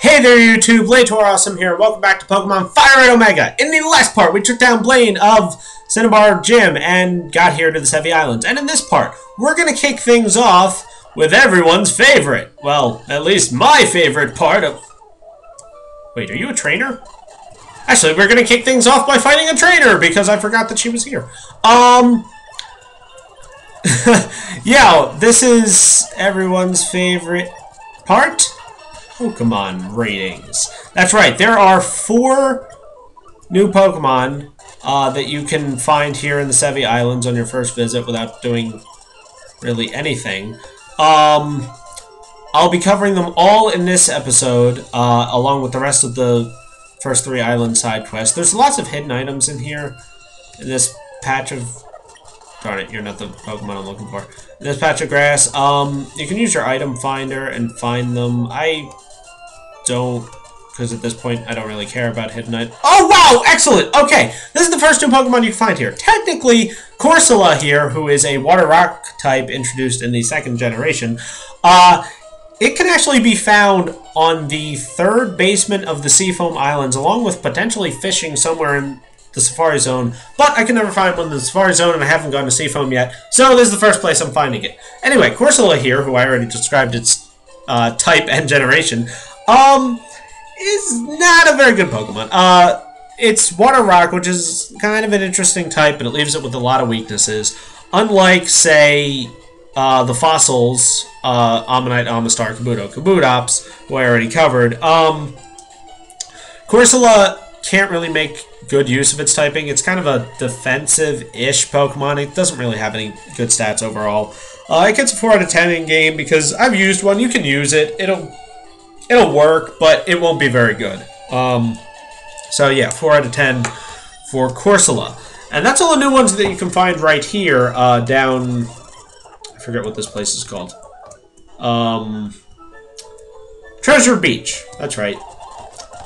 Hey there YouTube, Lator Awesome here. Welcome back to Pokemon FireRed Omega. In the last part, we took down Blaine of Cinnabar Gym and got here to the Sevii Islands. And in this part, we're going to kick things off with everyone's favorite. Well, at least my favorite part of... Wait, are you a trainer? Actually, we're going to kick things off by fighting a trainer because I forgot that she was here. Yeah, this is everyone's favorite part. Pokemon ratings. That's right, there are 4 new Pokemon that you can find here in the Sevii Islands on your first visit without doing really anything. I'll be covering them all in this episode, along with the rest of the first 3 island side quests. There's lots of hidden items in here, in this patch of... Darn it, you're not the Pokemon I'm looking for. In this patch of grass, you can use your item finder and find them. I don't, because at this point I don't really care about hidden items. Oh wow, excellent! Okay, this is the first new Pokemon you can find here. Technically, Corsola here, who is a water rock type introduced in the 2nd generation, it can actually be found on the 3rd basement of the Seafoam Islands, along with potentially fishing somewhere in the Safari Zone, but I can never find one in the Safari Zone, and I haven't gone to Seafoam yet, so this is the first place I'm finding it. Anyway, Corsola here, who I already described its type and generation, is not a very good Pokemon. It's Water Rock, which is kind of an interesting type, but it leaves it with a lot of weaknesses. Unlike, say, the fossils, Ammonite, Amistar, Kabutops, who I already covered, Corsola can't really make good use of its typing. It's kind of a defensive-ish Pokemon. It doesn't really have any good stats overall. It gets a 4 out of 10 in-game because I've used one. You can use it. It'll work, but it won't be very good. So yeah, 4 out of 10 for Corsola. And that's all the new ones that you can find right here down... I forget what this place is called. Treasure Beach. That's right.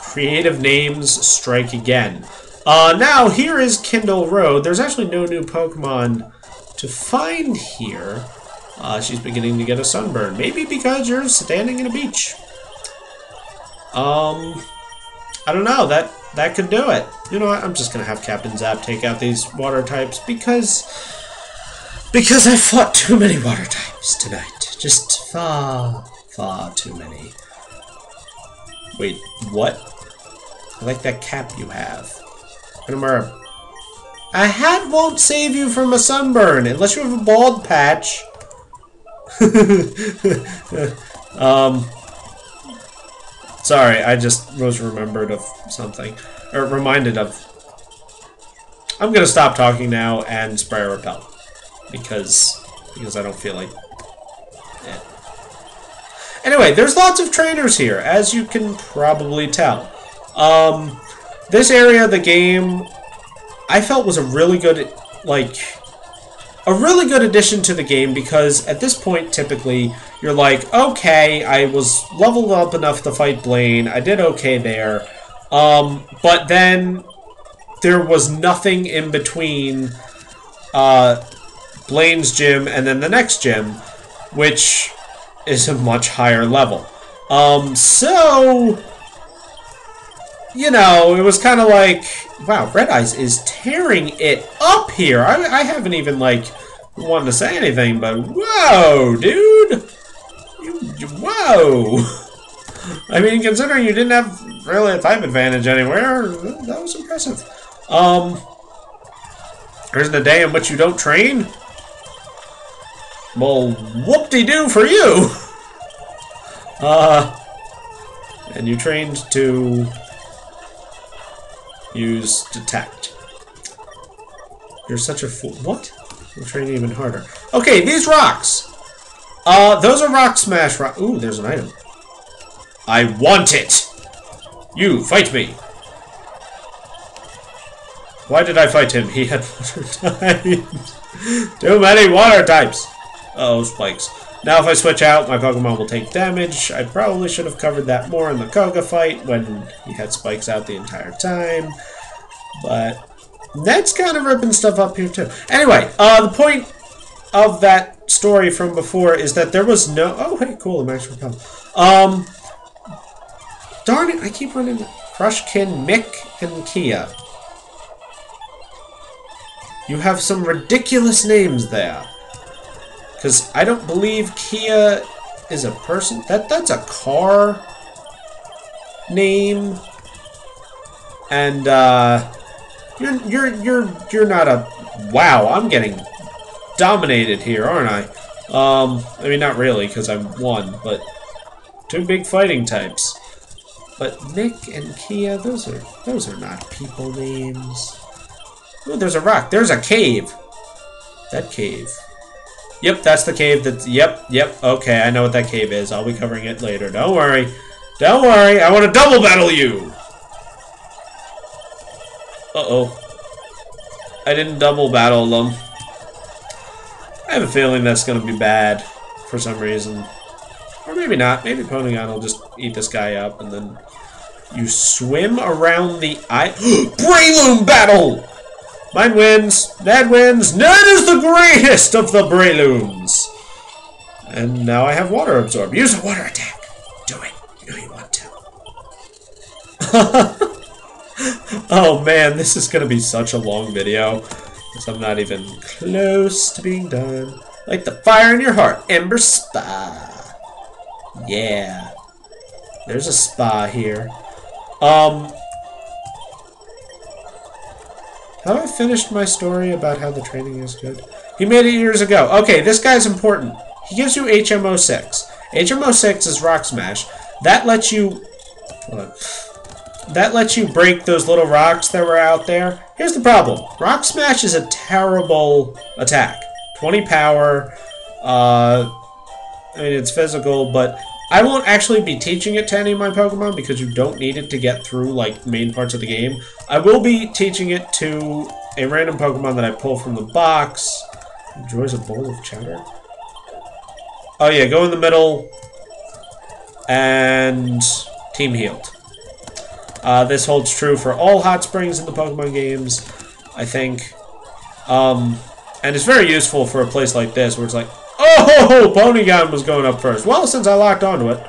Creative names strike again. Now, here is Kindle Road. There's actually no new Pokemon to find here. She's beginning to get a sunburn. Maybe because you're standing in a beach. I don't know. That could do it. You know what? I'm just going to have Captain Zap take out these water types because I fought too many water types tonight. Just far too many. Wait, what? I like that cap you have. A hat won't save you from a sunburn unless you have a bald patch. Sorry, I just was remembered of something. Or reminded of. I'm gonna stop talking now and spray a repel. Because I don't feel like it. Anyway, there's lots of trainers here, as you can probably tell. This area of the game, I felt was a really good addition to the game because at this point, typically, you're like, okay, I was leveled up enough to fight Blaine, I did okay there, but then there was nothing in between Blaine's gym and then the next gym, which is a much higher level. So... You know, it was kind of like, wow, Red Eyes is tearing it up here. I haven't even, like, wanted to say anything, but whoa, dude. Whoa. I mean, considering you didn't have really a type advantage anywhere, that was impressive. There isn't a day in which you don't train? Well, whoop-de-doo for you. And you trained to... use detect. You're such a fool. What? I'm training even harder. Okay, these rocks. Those are rock smash rock. Ooh, there's an item. I want it. You fight me. Why did I fight him? He had water types. Too many water types. Uh-oh, spikes. Now if I switch out, my Pokemon will take damage. I probably should have covered that more in the Koga fight when he had spikes out the entire time. But that's kind of ripping stuff up here too. Anyway, the point of that story from before is that there was no... Oh, hey, cool, a max repel. Darn it, I keep running Crushkin, Mick, and Kia. You have some ridiculous names there. Because I don't believe Kia is a person. That's a car name. And you're not a. Wow, I'm getting dominated here, aren't I? I mean, not really, because I'm one, but two big fighting types. But Mick and Kia, those are not people names. Oh, there's a rock. There's a cave. That cave. Yep, that's the cave. Yep. Okay, I know what that cave is. I'll be covering it later. Don't worry. Don't worry. I want to double battle you. Uh-oh. I didn't double battle them. I have a feeling that's going to be bad for some reason. Or maybe not. Maybe Ponygon will just eat this guy up and then you swim around the Breloom battle! Mine wins. Ned wins. Ned is the greatest of the Brelooms. And now I have water absorb. Use a water attack. Do it. You know you want to. Oh man, this is going to be such a long video. Because I'm not even close to being done. Like the fire in your heart. Ember Spa. Yeah. There's a spa here. Have I finished my story about how the training is good? He made it years ago. Okay, this guy's important. He gives you HMO6. HMO6 is Rock Smash. That lets you... That lets you break those little rocks that were out there. Here's the problem. Rock Smash is a terrible attack. 20 power. I mean, it's physical, but I won't actually be teaching it to any of my Pokemon because you don't need it to get through, like, main parts of the game. I will be teaching it to a random Pokemon that I pull from the box. Enjoys a bowl of chowder. Oh, yeah, go in the middle. And team healed. This holds true for all hot springs in the Pokemon games, I think. And it's very useful for a place like this where it's like, oh, Ponygon was going up first. Well, since I locked onto it.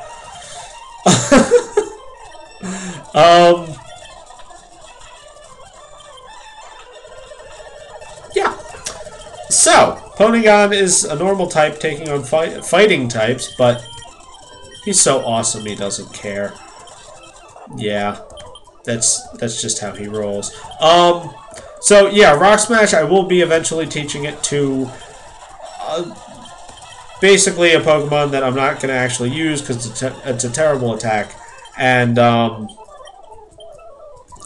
Yeah. So, Ponygon is a normal type taking on fighting types, but he's so awesome he doesn't care. Yeah. That's just how he rolls. So, yeah, Rock Smash, I will be eventually teaching it to... basically a Pokemon that I'm not going to actually use because it's a terrible attack. And, I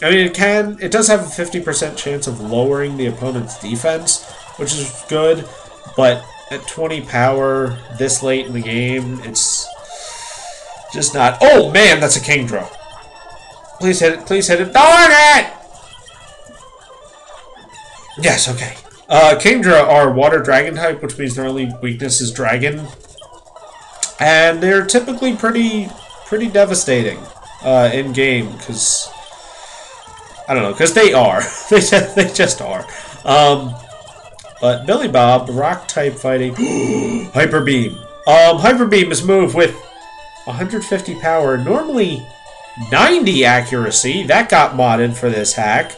mean, it does have a 50% chance of lowering the opponent's defense, which is good, but at 20 power this late in the game, it's just not... Oh, man, that's a Kingdra. Please hit it, please hit it. Darn it! Yes, okay. Kingdra are water dragon type, which means their only weakness is dragon. And they're typically pretty devastating in game, because I don't know, because they are. they just are. But Billy Bob, rock type fighting, Hyper Beam. Hyper Beam is moved with 150 power, normally 90 accuracy. That got modded for this hack.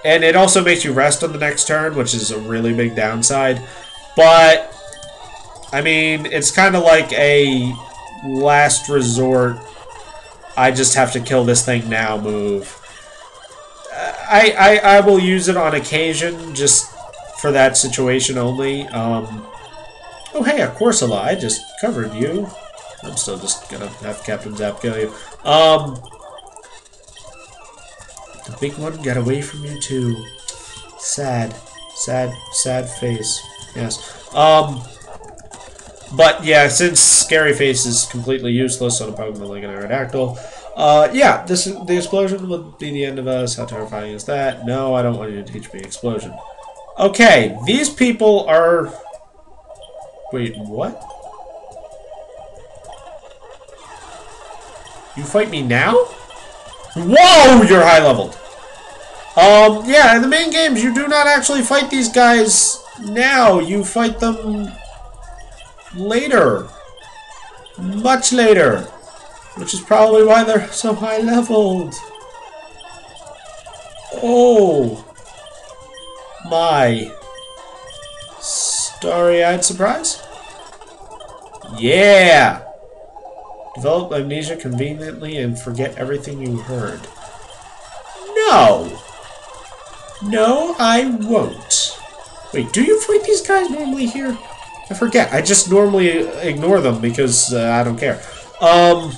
And it also makes you rest on the next turn, which is a really big downside. But, I mean, it's kind of like a last resort, I just have to kill this thing now move. I will use it on occasion, just for that situation only. Oh, hey, a Corsola. I just covered you. I'm still just gonna have Captain Zap kill you. The big one got away from you too. Sad. Sad face. Yes. But yeah, since Scary Face is completely useless on a Pokemon like an Aerodactyl, yeah, the explosion would be the end of us. How terrifying is that? No, I don't want you to teach me explosion. Okay, these people are... Wait, what? You fight me now? Whoa, you're high leveled. Yeah, in the main games, you do not actually fight these guys now. You fight them later. Much later. Which is probably why they're so high leveled. Oh my starry-eyed surprise. Yeah! Develop amnesia conveniently and forget everything you heard. No! No, I won't. Wait, do you fight these guys normally here? I forget. I just normally ignore them because I don't care. We'll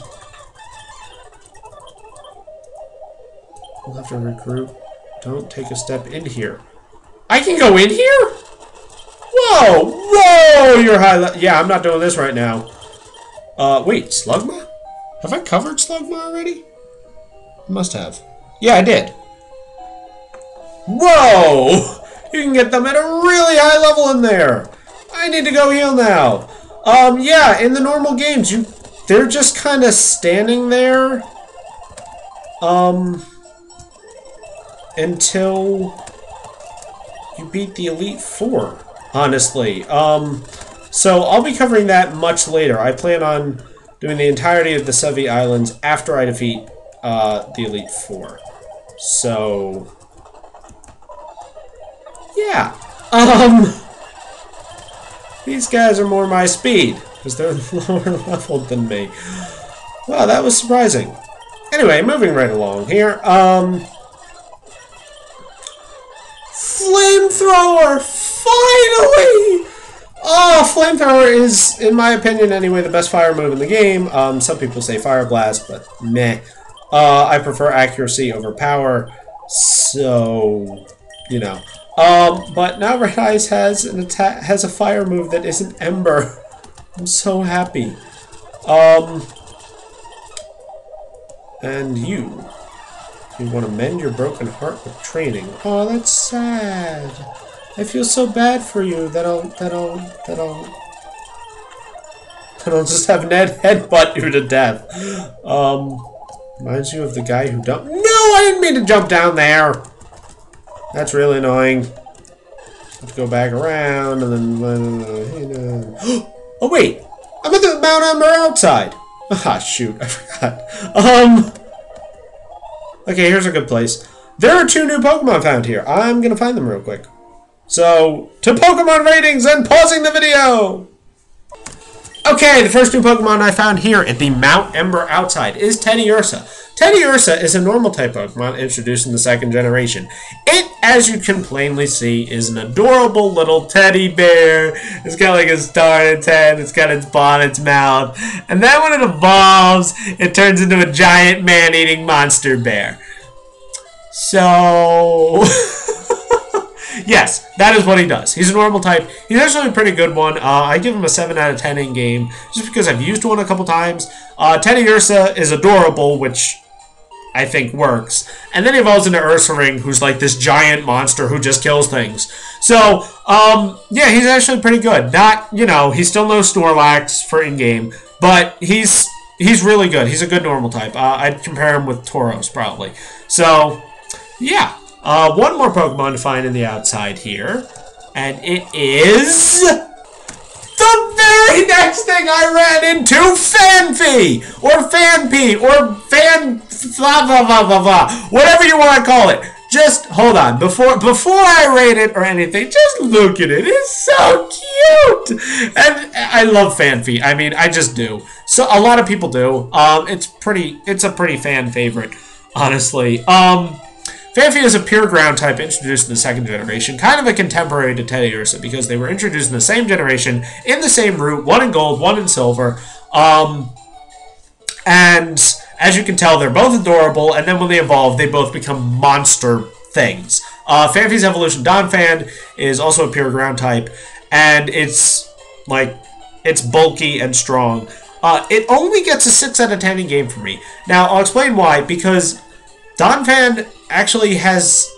have to regroup. Don't take a step in here. I can go in here? Whoa! Whoa! You're high. Yeah, I'm not doing this right now. Wait, Slugma? Have I covered Slugma already? I must have. Yeah, I did. Whoa! You can get them at a really high level in there. I need to go heal now. Yeah, in the normal games, they're just kind of standing there. Until you beat the Elite Four, honestly. So I'll be covering that much later. I plan on doing the entirety of the Sevii Islands after I defeat the Elite Four. So yeah. These guys are more my speed, because they're lower leveled than me. Wow, that was surprising. Anyway, moving right along here. Flamethrower! Finally! Oh, Flamethrower is, in my opinion anyway, the best fire move in the game. Some people say Fire Blast, but meh. I prefer accuracy over power, so, you know. But now Red Eyes has a fire move that isn't Ember. I'm so happy. And you want to mend your broken heart with training. Oh, that's sad. I feel so bad for you that I'll just have Ned headbutt you to death. Reminds you of the guy who dumped. No, I didn't mean to jump down there. That's really annoying. Have to go back around and then. Oh wait, I'm at the Mount Ember outside. Ah, shoot, I forgot. Okay, here's a good place. There are 2 new Pokemon found here. I'm gonna find them real quick. So, to Pokemon ratings and pausing the video! Okay, the first new Pokemon I found here at the Mount Ember outside is Teddiursa. Teddiursa is a normal type Pokemon introduced in the 2nd generation. It, as you can plainly see, is an adorable little teddy bear. It's got like a star in its head, it's got its paw in its mouth. And then when it evolves, it turns into a giant man-eating monster bear. So... yes, that is what he does. He's a normal type. He's actually a pretty good one. I give him a 7 out of 10 in game, just because I've used one a couple times. Teddiursa is adorable, which I think works. And then he evolves into Ursaring, who's like this giant monster who just kills things. So, yeah, he's actually pretty good. Not, you know, he's still no Snorlax for in-game, but he's really good. He's a good normal type. I'd compare him with Tauros, probably. So, yeah. One more Pokemon to find in the outside here, and it is the very next thing I ran into, Phanpy, or Phanpy, or whatever you want to call it. Just hold on, before I rate it or anything, just look at it. It's so cute, and I love Phanpy. I mean, I just do. So a lot of people do. It's a pretty fan favorite, honestly. Phanpy is a pure ground type introduced in the 2nd generation, kind of a contemporary to Teddiursa because they were introduced in the same generation, in the same route, one in gold, one in silver. And as you can tell, they're both adorable, and then when they evolve, they both become monster things. Phanpy's evolution, Donphan, is also a pure ground type, and it's bulky and strong. It only gets a 6 out of 10 in game for me. Now, I'll explain why, because Donphan actually has...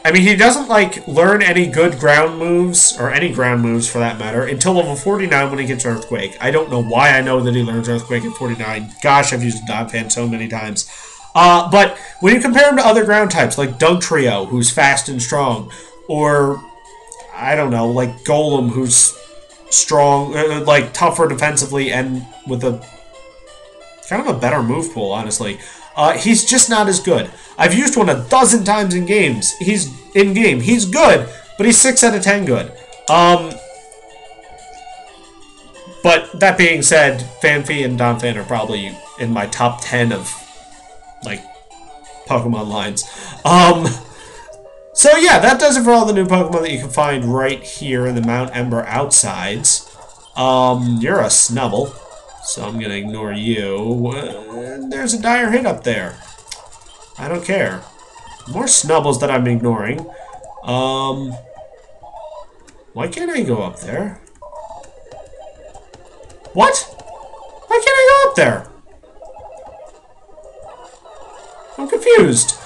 I mean, he doesn't, like, learn any good ground moves, or any ground moves for that matter, until level 49 when he gets Earthquake. I don't know why I know that he learns Earthquake at 49. Gosh, I've used Donphan so many times. But when you compare him to other ground types, like Dugtrio, who's fast and strong, or, I don't know, like Golem, who's strong, like, tougher defensively and with a kind of a better move pool, honestly. He's just not as good. I've used one 12 times in games. He's in-game. He's good, but he's 6 out of 10 good. But that being said, Phanpy and Donphan are probably in my top 10 of, like, Pokemon lines. So yeah, that does it for all the new Pokemon that you can find right here in the Mount Ember outsides. You're a Snubble, so I'm gonna ignore you. There's a dire hit up there. I don't care. More Snubbles that I'm ignoring. Why can't I go up there? What? Why can't I go up there? I'm confused.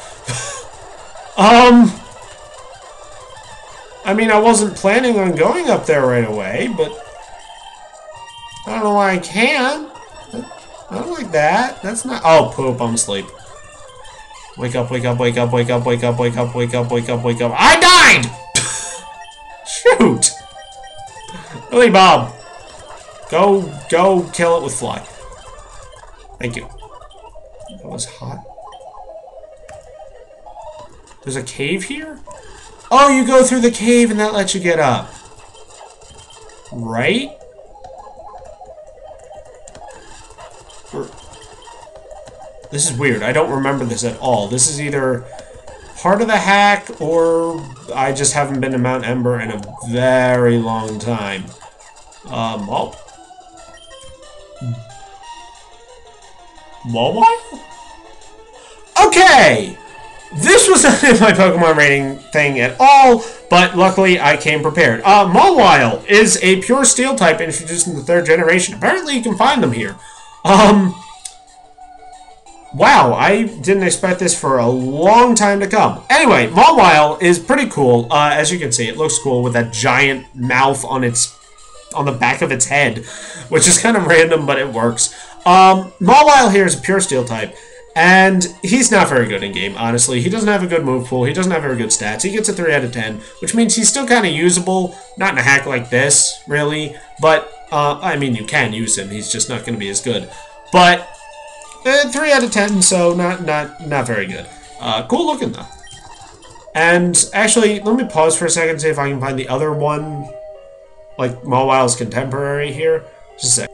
I mean, I wasn't planning on going up there right away, but I don't know why I can't. I don't like that. That's not... Oh, poop, I'm asleep. Wake up, wake up, wake up, wake up, wake up, wake up, wake up, wake up, wake up. I died! Shoot! Billy Bob. Go kill it with Fly. Thank you. That was hot. There's a cave here? Oh, you go through the cave and that lets you get up. Right? This is weird. I don't remember this at all. This is either part of the hack or I just haven't been to Mount Ember in a very long time. Oh. Mawile? Okay! This was not in my Pokemon rating thing at all, but luckily I came prepared. Mawile is a pure steel type introduced in the 3rd generation. Apparently you can find them here. Wow, I didn't expect this for a long time to come. Anyway, Mawile is pretty cool. As you can see, it looks cool with that giant mouth on the back of its head, which is kind of random, but it works. Mawile here is a pure steel type. And he's not very good in game, honestly. He doesn't have a good move pool. He doesn't have very good stats. He gets a 3 out of 10, which means he's still kind of usable. Not in a hack like this, really. But, I mean, you can use him. He's just not going to be as good. But, 3 out of 10, so not very good. Cool looking, though. And, actually, let me pause for a second and see if I can find the other one, like Mawile's contemporary here. Just a sec.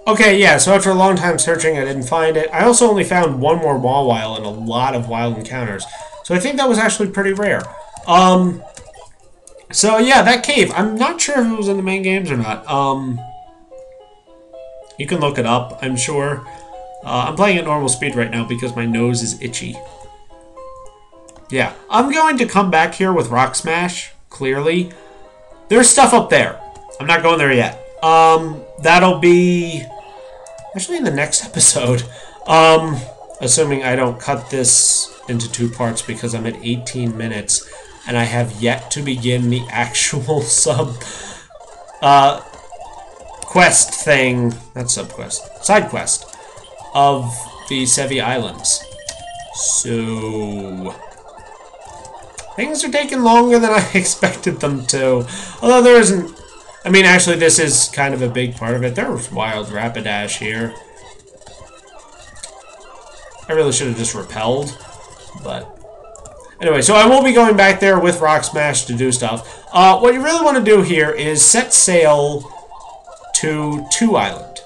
Okay, yeah, so after a long time searching, I didn't find it. I also only found one more Mawile in a lot of wild encounters. So I think that was actually pretty rare. So yeah, that cave. I'm not sure if it was in the main games or not. You can look it up, I'm sure. I'm playing at normal speed right now because my nose is itchy. Yeah, I'm going to come back here with Rock Smash, clearly. There's stuff up there. I'm not going there yet. That'll be actually in the next episode. Assuming I don't cut this into 2 parts because I'm at 18 minutes and I have yet to begin the actual quest thing, not sub-quest, side quest of the Sevii Islands. So things are taking longer than I expected them to. Although there isn't... I mean, actually, this is kind of a big part of it. There's wild Rapidash here. I really should have just repelled, but... Anyway, so I will be going back there with Rock Smash to do stuff. What you really want to do here is set sail to 2 Island.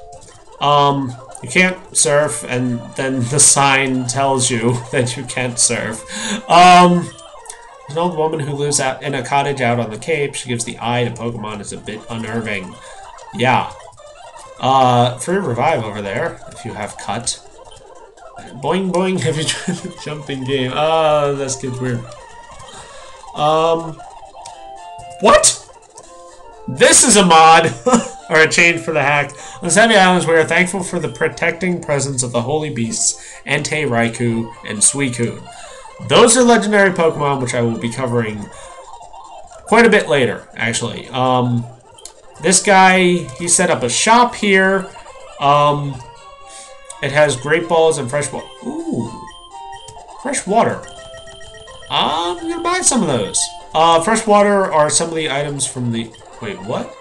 You can't surf, and then the sign tells you that you can't surf. There's an old woman who lives out in a cottage out on the Cape. She gives the eye to Pokemon. It's a bit unnerving. Yeah. Free revive over there, if you have cut. Boing boing, have you tried the jumping game? Oh, this kid's weird. What? This is a mod! Or a change for the hack. On the Sevii Islands, we are thankful for the protecting presence of the holy beasts, Entei, Raikou, and Suicune. Those are legendary Pokemon, which I will be covering quite a bit later, actually. This guy, he set up a shop here. It has Great Balls and fresh water. Ooh. Fresh water. I'm gonna buy some of those. Fresh water are some of the items from the... Wait, what?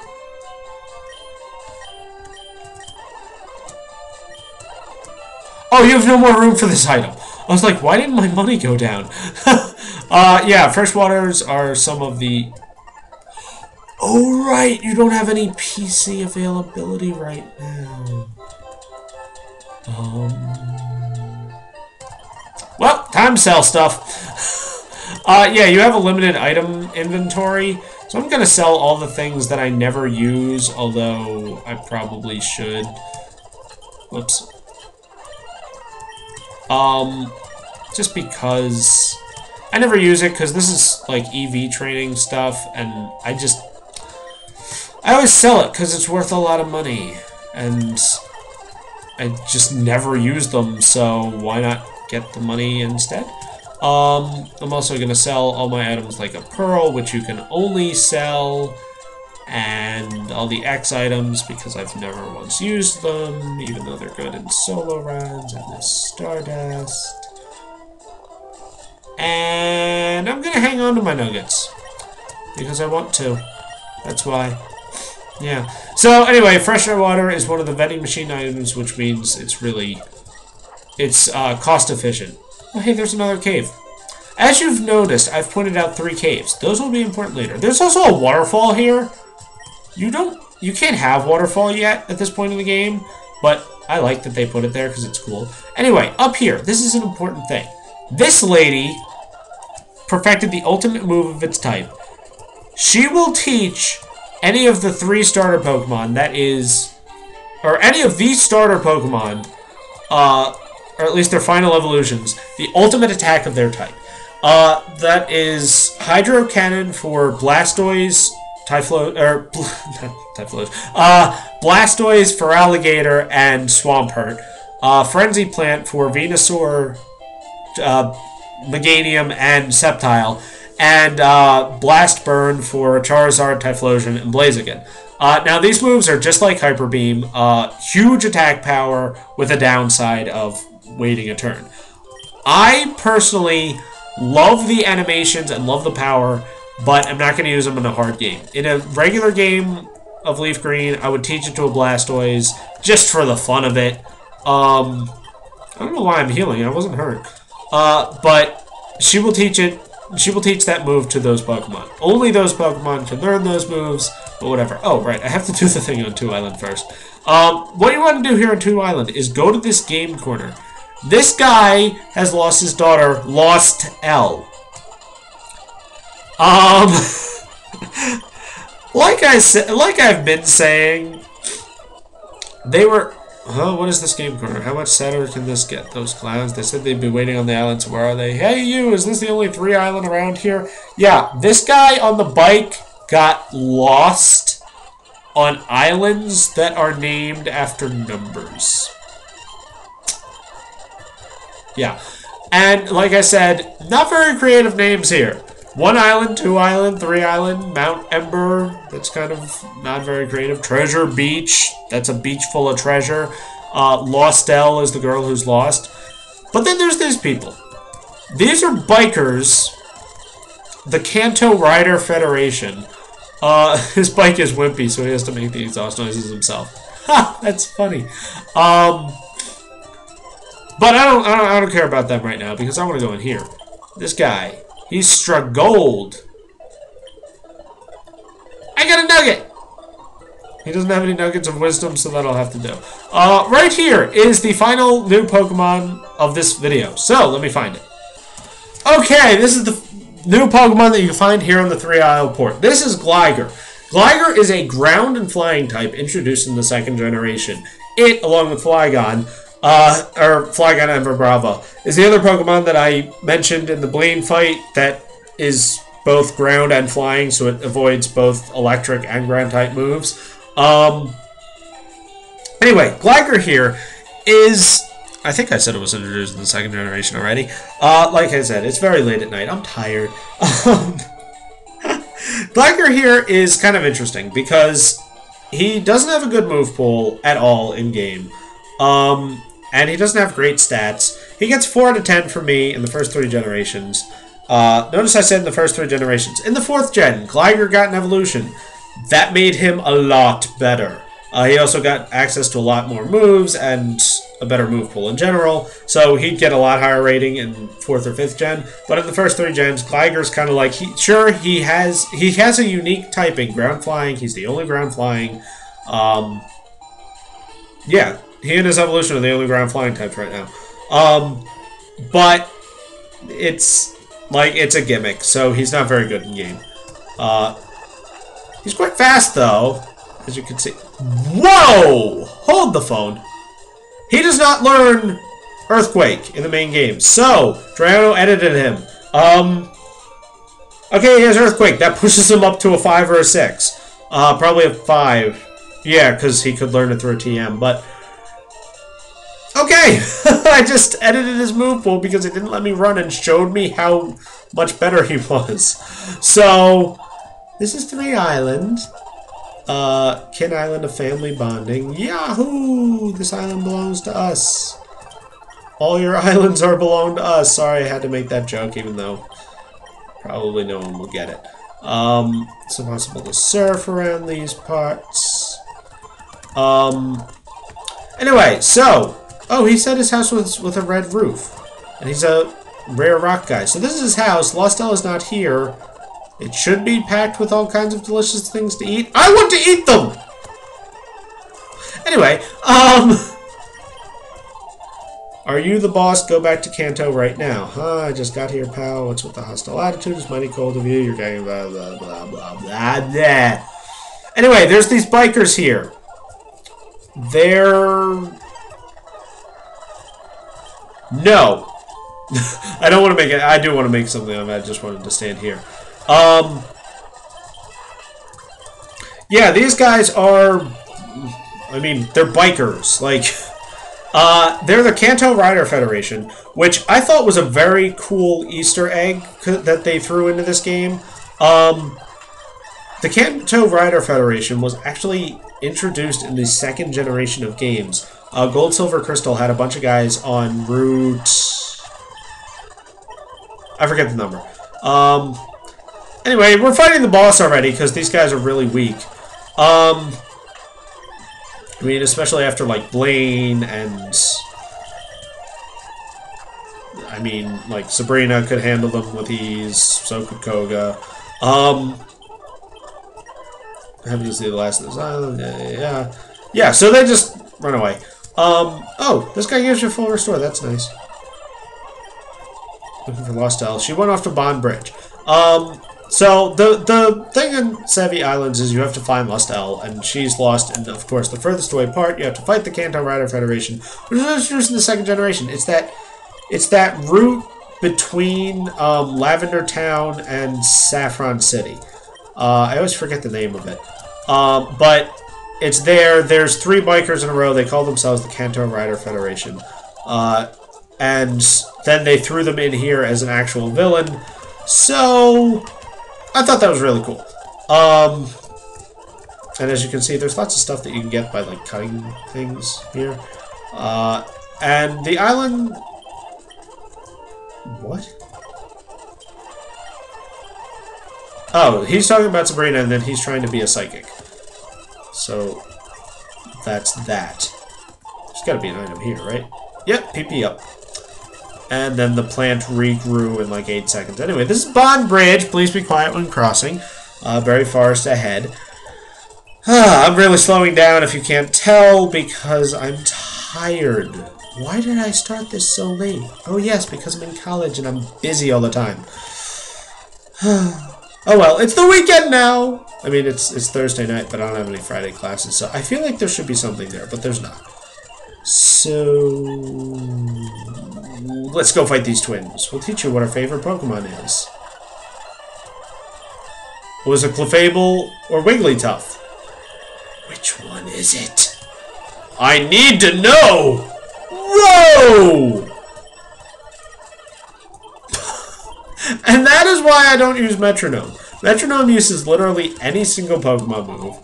Oh, you have no more room for this item. I was like, why didn't my money go down? Yeah, fresh waters are some of the... Oh, right, you don't have any PC availability right now. Well, time to sell stuff. Yeah, you have a limited item inventory, so I'm gonna sell all the things that I never use, although I probably should. Whoops. Just because I never use it, because this is like EV training stuff, and I always sell it because it's worth a lot of money, and I just never use them, so why not get the money instead? I'm also going to sell all my items like a pearl, which you can only sell, and all the X items because I've never once used them, even though they're good in solo runs, and this Stardust. And I'm going to hang on to my nuggets because I want to. That's why. Yeah. So anyway, fresh water is one of the vending machine items, which means it's cost efficient. Oh, hey, there's another cave. As you've noticed, I've pointed out 3 caves. Those will be important later. There's also a waterfall here. You can't have waterfall yet at this point in the game, but I like that they put it there because it's cool. Anyway, up here, this is an important thing. This lady perfected the ultimate move of its type. She will teach any of the 3 starter Pokemon, or any of these starter Pokemon, or at least their final evolutions, the ultimate attack of their type. That is Hydro Cannon for Blastoise, Blastoise for Alligator and Swampert. Frenzy Plant for Venusaur, Meganium, and Sceptile. And Blast Burn for Charizard, Typhlosion, and Blaziken. Now, these moves are just like Hyper Beam. Huge attack power with a downside of waiting a turn. I personally love the animations and love the power, but I'm not going to use them in a hard game. In a regular game of Leaf Green, I would teach it to a Blastoise just for the fun of it. I don't know why I'm healing. I wasn't hurt. But she will teach it. She will teach that move to those Pokemon. Only those Pokemon can learn those moves, but whatever. Oh, right. I have to do the thing on 2 Island first. What you want to do here on 2 Island is go to this game corner. This guy has lost his daughter, Lostelle. Like I've been saying, they were... Oh, what is this game corner? How much sadder can this get? Those clowns, they said they'd be waiting on the islands. Where are they? Hey, you, is this the only 3 island around here? Yeah, this guy on the bike got lost on islands that are named after numbers. Yeah, and like I said, not very creative names here. 1 island, 2 island, 3 island, Mount Ember, that's kind of not very creative. Treasure Beach, that's a beach full of treasure. Lostelle is the girl who's lost. But then there's these people. These are bikers, the Kanto Rider Federation. His bike is wimpy, so he has to make the exhaust noises himself. Ha, that's funny. But I don't care about them right now, because I want to go in here. This guy. He's struck gold. I got a nugget! He doesn't have any nuggets of wisdom, so that'll have to do. Right here is the final new Pokemon of this video. So, let me find it. Okay, this is the new Pokemon that you can find here on the 3 Isle port. This is Gligar. Gligar is a ground and flying type introduced in the 2nd generation. It, along with Flygon, or Flygon Ember Brava, is the other Pokemon that I mentioned in the Blaine fight that is both ground and flying, so it avoids both electric and ground type moves. Anyway, Gligar here is... I think I said it was introduced in the 2nd generation already. Like I said, it's very late at night. I'm tired. Gligar here is kind of interesting because he doesn't have a good move pool at all in-game. And he doesn't have great stats. He gets 4 out of 10 from me in the first 3 generations. Notice I said in the first 3 generations. In the 4th gen, Gligar got an evolution. That made him a lot better. He also got access to a lot more moves and a better move pool in general, so he'd get a lot higher rating in 4th or 5th gen. But in the first 3 gens, Gligar's kind of like, he has a unique typing, ground flying. He's the only ground flying. Yeah, he and his evolution are the only ground flying types right now. But it's a gimmick, so he's not very good in game. He's quite fast though, as you can see. Whoa! Hold the phone. He does not learn Earthquake in the main game, so Drayano edited him. Okay, he has Earthquake. That pushes him up to a 5 or a 6. Probably a 5. Yeah, because he could learn it through a TM, but... Okay! I just edited his move pool because it didn't let me run and showed me how much better he was. So, this is 3 Islands. Kin Island of family bonding. Yahoo! This island belongs to us. All your islands belong to us. Sorry, I had to make that joke, even though probably no one will get it. It's impossible to surf around these parts. Anyway, so... Oh, he said his house was with a red roof. And he's a rare rock guy. So this is his house. Lostelle is not here. It should be packed with all kinds of delicious things to eat. I want to eat them! Anyway, are you the boss? Go back to Kanto right now. I just got here, pal. What's with the hostile attitude? It's mighty cold of you. You're getting blah, blah, blah, blah, blah, blah. Anyway, there's these bikers here. They're... No. I don't want to make it. I do want to make something of it. I just wanted to stand here. Yeah, these guys are... I mean, they're bikers. Like... they're the Kanto Rider Federation, which I thought was a very cool Easter egg that they threw into this game. The Kanto Rider Federation was actually introduced in the 2nd generation of games. Gold, Silver, Crystal had a bunch of guys on Route... I forget the number. Anyway, we're fighting the boss already, because these guys are really weak. I mean, especially after, like, Blaine and... I mean, like, Sabrina could handle them with ease, so could Koga. Happy to see the last of this island, yeah. Yeah, so they just run away. Oh, this guy gives you a full restore, that's nice. Looking for Lostelle. She went off to Bond Bridge. So, the thing in Sevii Islands is you have to find Lostelle, and she's lost in, of course, the furthest away part. You have to fight the Kanto Rider Federation, which is introduced in the 2nd generation. It's that route between Lavender Town and Saffron City. I always forget the name of it. But it's there. There's 3 bikers in a row. They call themselves the Kanto Rider Federation. And then they threw them in here as an actual villain. So... I thought that was really cool. And as you can see, there's lots of stuff that you can get by, like, cutting things here. And the island... What? Oh, he's talking about Sabrina, and then he's trying to be a psychic. So, that's that. There's gotta be an item here, right? Yep, PP up. And then the plant regrew in like 8 seconds. Anyway, this is Bond Bridge. Please be quiet when crossing. Berry Forest ahead. I'm really slowing down if you can't tell because I'm tired. Why did I start this so late? Oh yes, because I'm in college and I'm busy all the time. Oh well, it's the weekend now! I mean, it's Thursday night, but I don't have any Friday classes, so I feel like there should be something there, but there's not. So... let's go fight these twins. We'll teach you what our favorite Pokemon is. Was it Clefable or Wigglytuff? Which one is it? I need to know! Whoa! And that is why I don't use Metronome. Metronome uses literally any single Pokemon move,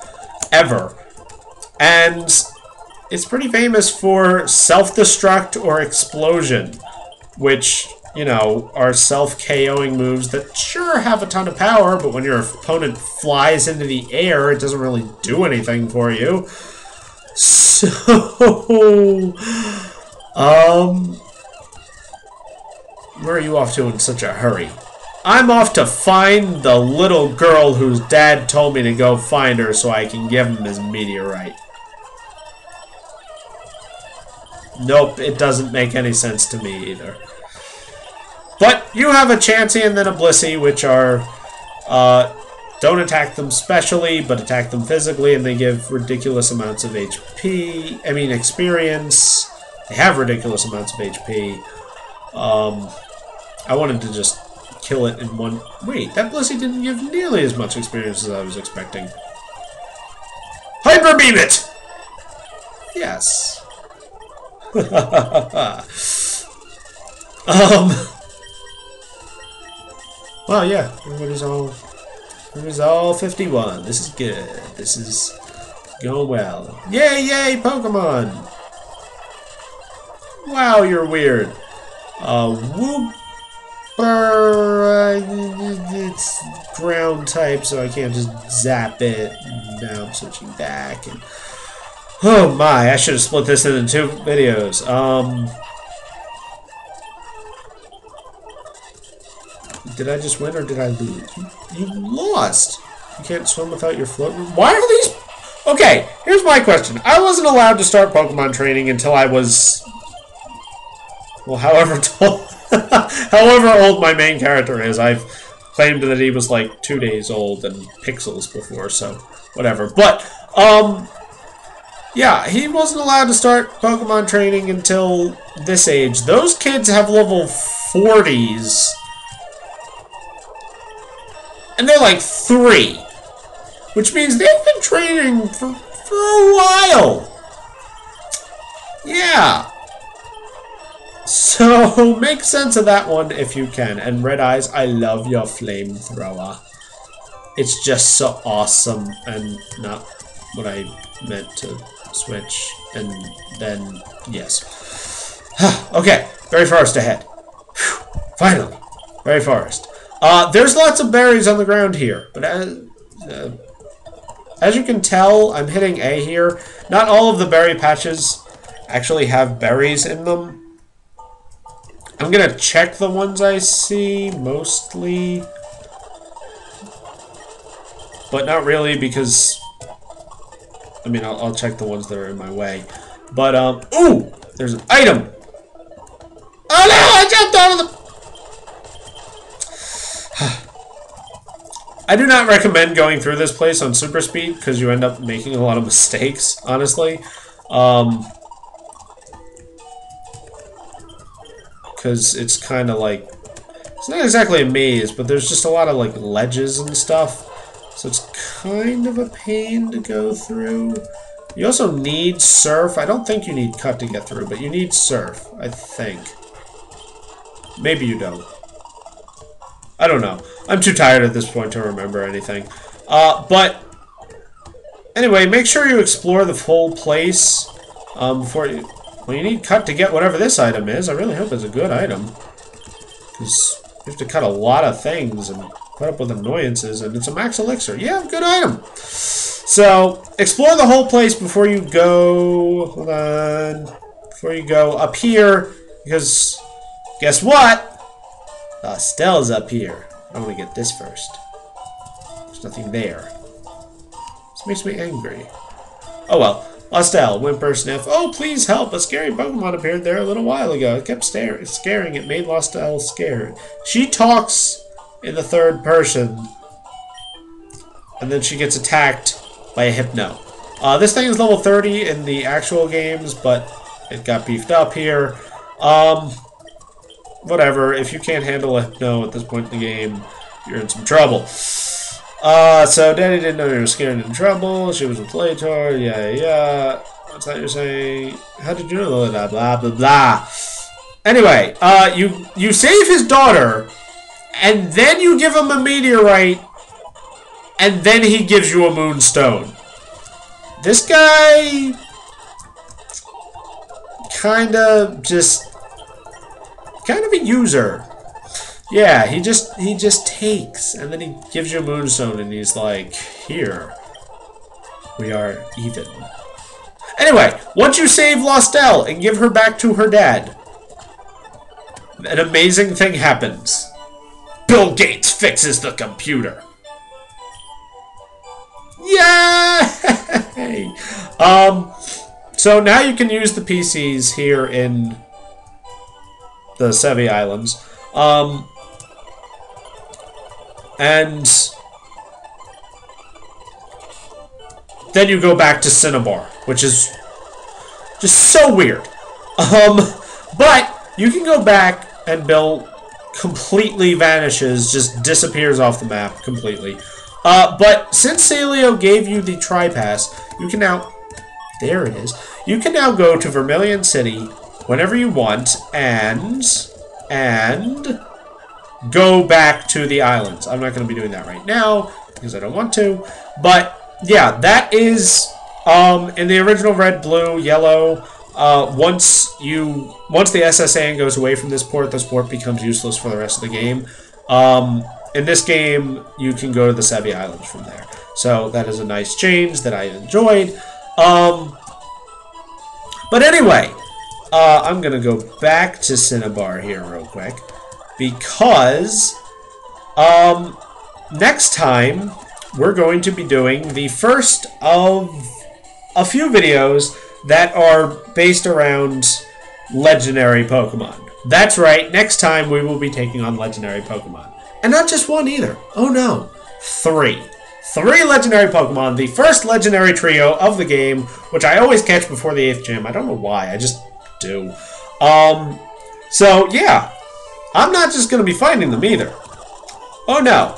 ever. And it's pretty famous for self-destruct or explosion, which, you know, are self-KOing moves that sure have a ton of power, but when your opponent flies into the air, it doesn't really do anything for you. So... Where are you off to in such a hurry? I'm off to find the little girl whose dad told me to go find her so I can give him his meteorite. Nope, it doesn't make any sense to me either. But you have a Chansey and then a Blissey, which are, don't attack them specially, but attack them physically, and they give ridiculous amounts of HP. I mean, experience. They have ridiculous amounts of HP. I wanted to just kill it in one... Wait, that Blissey didn't give nearly as much experience as I was expecting. Hyper Beam it! Yes. Well, yeah, everybody's all 51. This is good. This is going well. Yay, yay, Pokemon! Wow, you're weird. Whooper, it's ground type, so I can't just zap it. Now I'm switching back, and oh my, I should have split this into 2 videos. Did I just win or did I lose? You lost. You can't swim without your float. Why are these? Okay, here's my question. I wasn't allowed to start Pokemon training until I was, well, however old my main character is. I've claimed that he was like 2 days old and pixels before, so whatever. But yeah, he wasn't allowed to start Pokemon training until this age. Those kids have level 40s. And they're like 3. Which means they've been training for a while. Yeah. So, make sense of that one if you can. And Red Eyes, I love your flamethrower. It's just so awesome and not what I meant to switch. And then, yes. Okay, Berry Forest ahead. Whew. Finally, Berry Forest. There's lots of berries on the ground here, but as you can tell, I'm hitting A here. Not all of the berry patches actually have berries in them. I'm gonna check the ones I see, mostly. But not really, because... I mean, I'll check the ones that are in my way. But, ooh! There's an item! Oh no! I jumped out of the... I do not recommend going through this place on super speed because you end up making a lot of mistakes, honestly. Because it's kind of like... It's not exactly a maze, but there's just a lot of like ledges and stuff. So it's kind of a pain to go through. You also need Surf. I don't think you need Cut to get through, but you need Surf, I think. Maybe you don't. I don't know. I'm too tired at this point to remember anything. But anyway, make sure you explore the full place before you... Well, you need Cut to get whatever this item is. I really hope it's a good item. Because you have to cut a lot of things and put up with annoyances. And it's a max elixir. Yeah, good item. So, explore the whole place before you go... Hold on. Before you go up here. Because, guess what? Lostelle's up here. I want to get this first. There's nothing there. This makes me angry. Oh well. Lostelle, whimper, sniff. Oh, please help! A scary Pokemon appeared there a little while ago. It kept scaring. It made Lostelle scared. She talks in the 3rd person. And then she gets attacked by a Hypno. This thing is level 30 in the actual games, but it got beefed up here. Whatever, if you can't handle a Hypno at this point in the game, you're in some trouble. So Daddy didn't know you were scared and in trouble. She was with Lator. Yeah. What's that you're saying? How did you know that? Blah, blah, blah. Anyway, you save his daughter, and then you give him a meteorite, and then he gives you a moonstone. This guy... kind of a user. Yeah, he just takes, and then he gives you a moonstone, and he's like, here, we are even. Anyway, once you save Lostelle and give her back to her dad, an amazing thing happens. Bill Gates fixes the computer. Yay! So now you can use the PCs here in the Sevii Islands. And then you go back to Cinnabar, which is just so weird. But you can go back and Bill completely vanishes, just disappears off the map completely. But since Celio gave you the Tri-Pass, you can now... There it is. You can now go to Vermilion City whenever you want and go back to the islands. I'm not going to be doing that right now because I don't want to. But yeah, that is in the original red, blue, yellow. Once the SSAN goes away from this port becomes useless for the rest of the game. In this game, you can go to the Sevii Islands from there. So that is a nice change that I enjoyed. But anyway, I'm going to go back to Cinnabar here real quick. Because next time, we're going to be doing the first of a few videos that are based around legendary Pokemon. That's right, next time we will be taking on legendary Pokemon. And not just one either. Oh no, 3. 3 legendary Pokemon, the first legendary trio of the game, which I always catch before the 8th gym. I don't know why, I just do. So yeah, I'm not just going to be finding them either. Oh no,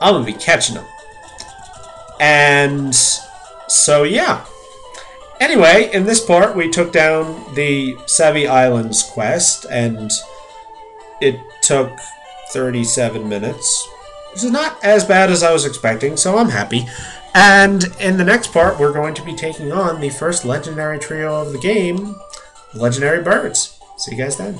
I'm going to be catching them. And so yeah. Anyway, in this part, we took down the Sevii Islands quest, and it took 37 minutes. This is not as bad as I was expecting, so I'm happy. And in the next part, we're going to be taking on the first legendary trio of the game, Legendary Birds. See you guys then.